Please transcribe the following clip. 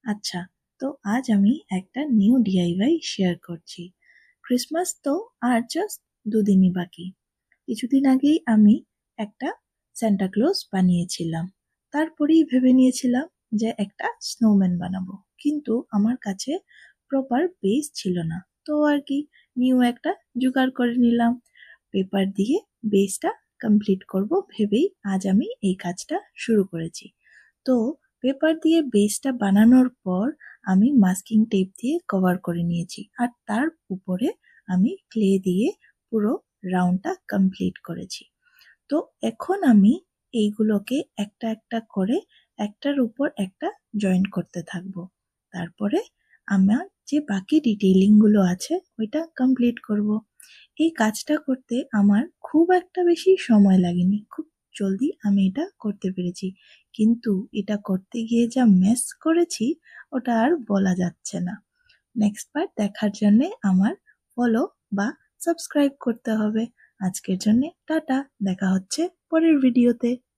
আচ্ছা, তো আজ আমি একটা নিউ ডিআইওয়াই শেয়ার করছি। ক্রিসমাস তো আর জাস্ট দুদিনই বাকি। কিছুদিন আগেই আমি একটা সান্টা ক্লজ বানিয়েছিলাম। তারপরেই ভেবে নিয়েছিলাম যে একটা স্নোম্যান বানাবো, কিন্তু আমার কাছে প্রপার বেস ছিল না। তো আর কি, নিউ একটা জোগাড় করে নিলাম। পেপার দিয়ে বেসটা কমপ্লিট করব ভেবেই আজ আমি এই কাজটা শুরু করেছি। তো পেপার দিয়ে বেসটা বানানোর পর আমি মাস্কিং টেপ দিয়ে কভার করে নিয়েছি, আর তার উপরে আমি ক্লে দিয়ে পুরো রাউন্ডটা কমপ্লিট করেছি। তো এখন আমি এইগুলোকে একটা একটা করে একটার উপর একটা জয়েন করতে থাকবো। তারপরে আমার যে বাকি ডিটেইলিংগুলো আছে ওইটা কমপ্লিট করব। এই কাজটা করতে আমার খুব একটা বেশি সময় লাগেনি, খুব জলদি আমি এটা করতে পেরেছি। কিন্তু এটা করতে গিয়ে যা মেস করেছি ওটা আর বলা যাচ্ছে না। নেক্সট পার্ট দেখার জন্যে আমার ফলো বা সাবস্ক্রাইব করতে হবে। আজকের জন্যে টাটা, দেখা হচ্ছে পরের ভিডিওতে।